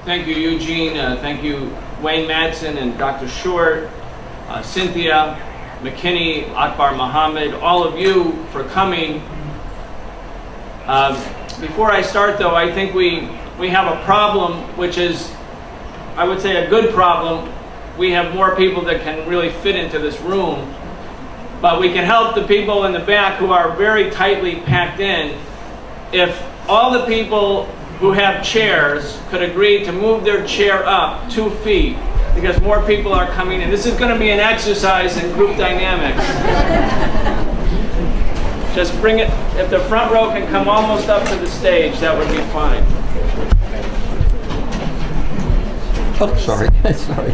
Thank you, Eugene. Thank you, Wayne Madsen and Dr. Short, Cynthia, McKinney, Akbar Mohammed, all of you for coming. Before I start, though, I think we have a problem, which is, I would say, a good problem. We have more people that can really fit into this room, but we can help the people in the back who are very tightly packed in if all the people who have chairs could agree to move their chair up 2 feet, because more people are coming in. This is going to be an exercise in group dynamics. Just bring it, if the front row can come almost up to the stage, that would be fine. Oh, sorry. Sorry.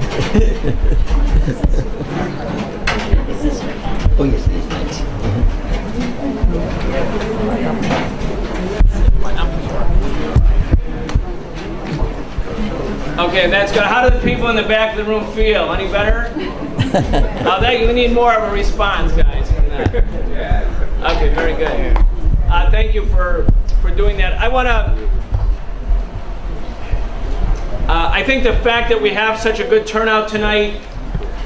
Oh, yes, yes, thanks. Okay, that's good. How do the people in the back of the room feel? Any better? We need more of a response, guys. Okay, very good. Thank you for doing that. I think the fact that we have such a good turnout tonight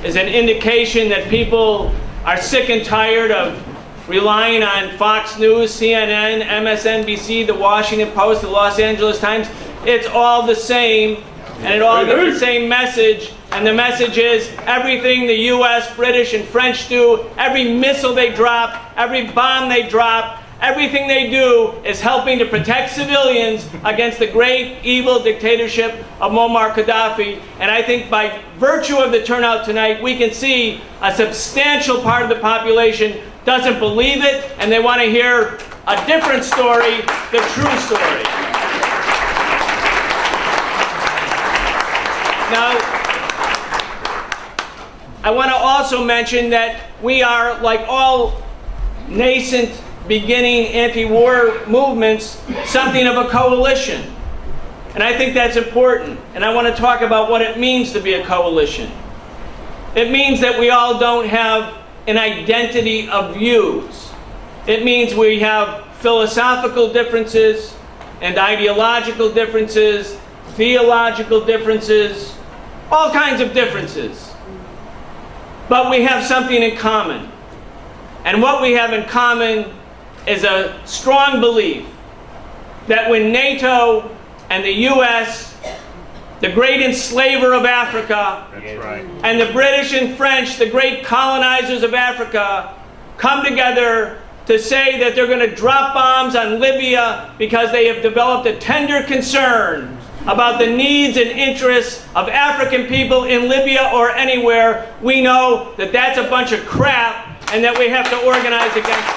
is an indication that people are sick and tired of relying on Fox News, CNN, MSNBC, the Washington Post, the Los Angeles Times. It's all the same, and it all gets the same message. And the message is everything the US, British, and French do, every missile they drop, every bomb they drop, everything they do is helping to protect civilians against the great evil dictatorship of Muammar Gaddafi. And I think by virtue of the turnout tonight, we can see a substantial part of the population doesn't believe it, and they want to hear a different story, the true story. Now, I want to also mention that we are, like all nascent beginning anti-war movements, something of a coalition. And I think that's important. And I want to talk about what it means to be a coalition. It means that we all don't have an identity of views. It means we have philosophical differences and ideological differences, theological differences, all kinds of differences. But we have something in common. And what we have in common is a strong belief that when NATO and the US, the great enslaver of Africa, That's right, and the British and French, the great colonizers of Africa, come together to say that they're going to drop bombs on Libya because they have developed a tender concern about the needs and interests of African people in Libya or anywhere, we know that that's a bunch of crap and that we have to organize against it.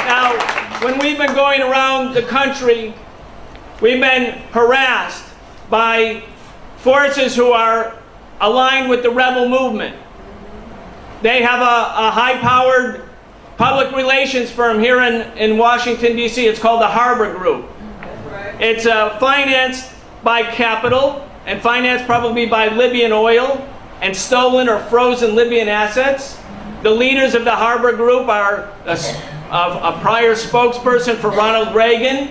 Now, when we've been going around the country, we've been harassed by forces who are aligned with the rebel movement. They have a high-powered public relations firm here in Washington, D.C. It's called the Harbor Group. It's financed by capital and financed probably by Libyan oil and stolen or frozen Libyan assets. The leaders of the Harbor Group are a prior spokesperson for Ronald Reagan.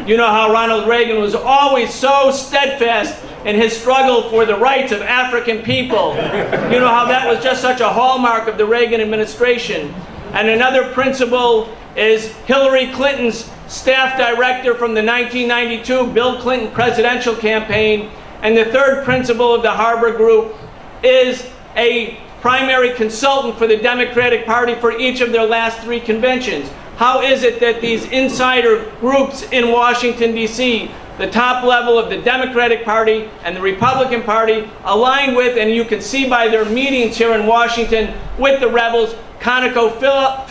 You know how Ronald Reagan was always so steadfast in his struggle for the rights of African people. You know how that was just such a hallmark of the Reagan administration. And another principle is Hillary Clinton's staff director from the 1992 Bill Clinton presidential campaign. And the third principle of the Harbor Group is a primary consultant for the Democratic Party for each of their last 3 conventions. How is it that these insider groups in Washington, D.C., the top level of the Democratic Party and the Republican Party, align with, and you can see by their meetings here in Washington, with the rebels, ConocoPhil,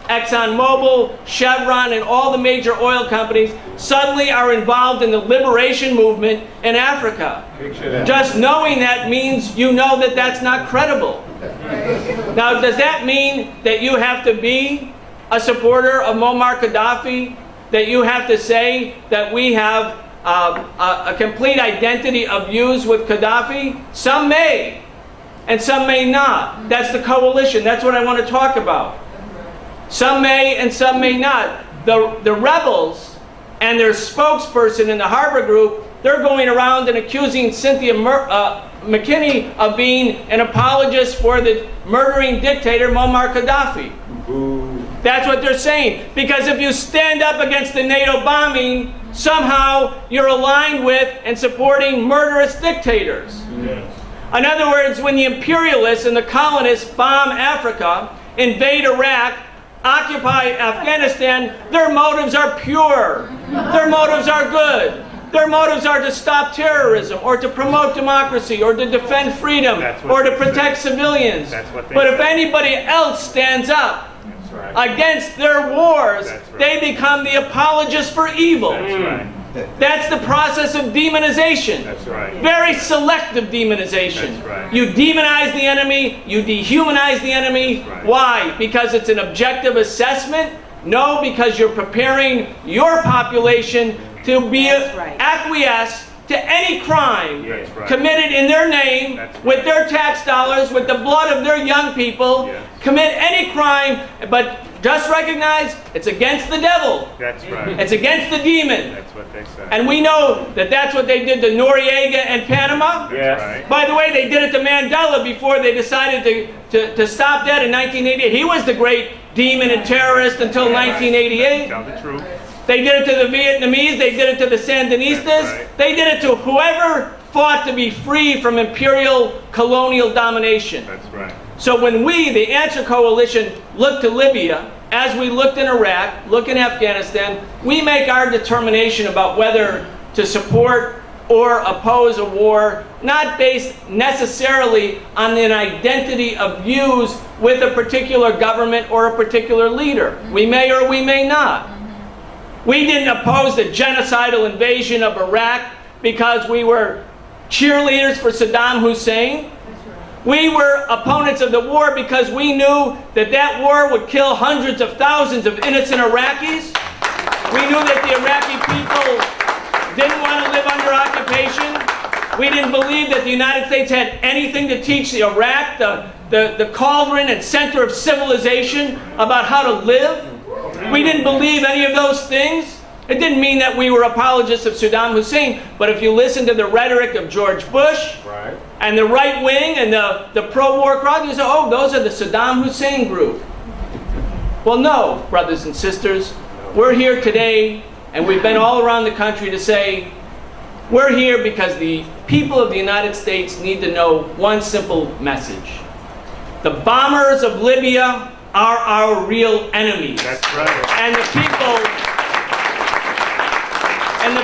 ExxonMobil, Chevron, and all the major oil companies suddenly are involved in the liberation movement in Africa. Just knowing that means you know that that's not credible. Now, does that mean that you have to be a supporter of Muammar Gaddafi? That you have to say that we have a complete identity of views with Gaddafi? Some may, and some may not. That's the coalition. That's what I want to talk about. Some may and some may not. the rebels and their spokesperson in the Harbor Group, they're going around and accusing Cynthia McKinney of being an apologist for the murdering dictator Muammar Gaddafi. Ooh. That's what they're saying. Because if you stand up against the NATO bombing, somehow you're aligned with and supporting murderous dictators. Yes. In other words, when the imperialists and the colonists bomb Africa, invade Iraq, occupy Afghanistan, their motives are pure. Their motives are good. Their motives are to stop terrorism, or to promote democracy, or to defend freedom, or to protect civilians. But if anybody else stands up against their wars, they become the apologists for evil. That's the process of demonization. That's right. Very selective demonization. That's right. You demonize the enemy, you dehumanize the enemy. Right. Why? Because it's an objective assessment? No, because you're preparing your population to be acquiesce to any crime committed in their name, with their tax dollars, with the blood of their young people. Yes. Commit any crime, but just recognize it's against the devil. That's right. It's against the demon. That's what they say. And we know that that's what they did to Noriega and Panama. Yes. Right. By the way, they did it to Mandela before they decided to stop that in 1988. He was the great demon and terrorist until 1988. Tell the truth. They did it to the Vietnamese. They did it to the Sandinistas. Right. They did it to whoever fought to be free from imperial colonial domination. That's right. So when we, the Answer Coalition, look to Libya, as we looked in Iraq, look in Afghanistan, we make our determination about whether to support or oppose a war, not based necessarily on an identity of views with a particular government or a particular leader. We may or we may not. We didn't oppose the genocidal invasion of Iraq because we were cheerleaders for Saddam Hussein. We were opponents of the war because we knew that that war would kill hundreds of thousands of innocent Iraqis. We knew that the Iraqi people didn't want to live under occupation. We didn't believe that the United States had anything to teach the Iraq, the cauldron and center of civilization, about how to live. We didn't believe any of those things. It didn't mean that we were apologists of Saddam Hussein, but if you listen to the rhetoric of George Bush, Right. and the right wing and the pro-war crowd, you say, oh, those are the Saddam Hussein group. Well, no, brothers and sisters. We're here today, and we've been all around the country to say, we're here because the people of the United States need to know one simple message. The bombers of Libya are our real enemies. That's right. And the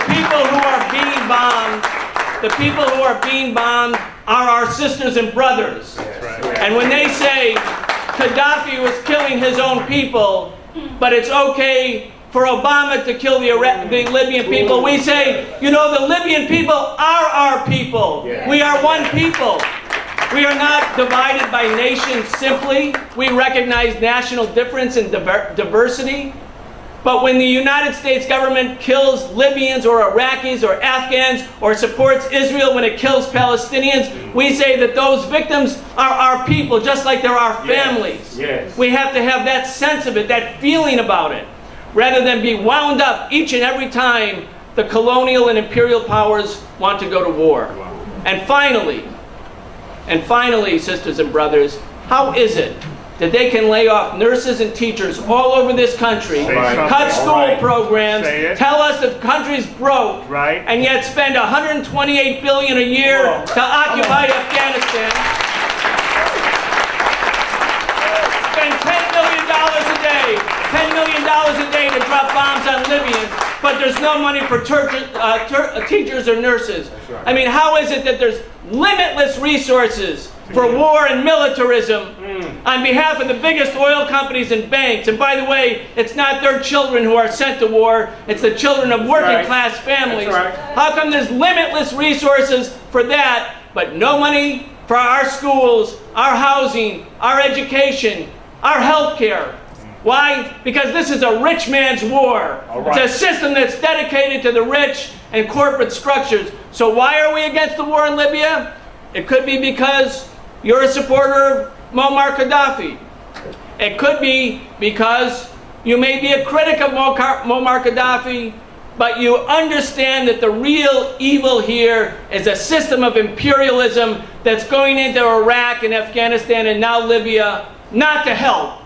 people who are being bombed, are our sisters and brothers. That's right. And when they say Gaddafi was killing his own people, but it's okay for Obama to kill the Libyan people, we say, you know, the Libyan people are our people. Yeah. We are one people. We are not divided by nations simply. We recognize national difference and diversity. But when the United States government kills Libyans or Iraqis or Afghans, or supports Israel when it kills Palestinians, we say that those victims are our people, just like they're our families. Yes. We have to have that sense of it, that feeling about it, rather than be wound up each and every time the colonial and imperial powers want to go to war. Wow. And finally, sisters and brothers, how is it that they can lay off nurses and teachers all over this country, cut school programs, tell us that the country's broke, and yet spend $128 billion a year to occupy Afghanistan, spend $10 million a day, $10 million a day to drop bombs on Libyans, but there's no money for teachers or nurses. I mean, how is it that there's limitless resources for war and militarism on behalf of the biggest oil companies and banks? And by the way, it's not their children who are sent to war, it's the children of working class families. How come there's limitless resources for that, but no money for our schools, our housing, our education, our health care? Why? Because this is a rich man's war. It's a system that's dedicated to the rich and corporate structures. So why are we against the war in Libya? It could be because you're a supporter of Muammar Gaddafi. It could be because You may be a critic of Muammar Gaddafi, but you understand that the real evil here is a system of imperialism that's going into Iraq and Afghanistan and now Libya, not to help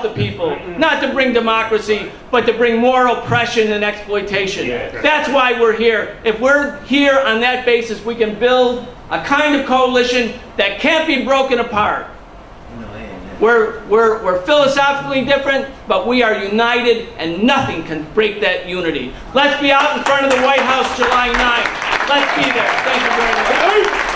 the people, not to bring democracy, but to bring more oppression and exploitation. That's why we're here. If we're here on that basis, we can build a kind of coalition that can't be broken apart. We're philosophically different, but we are united, and nothing can break that unity. Let's be out in front of the White House July 9th. Let's be there. Thank you very much.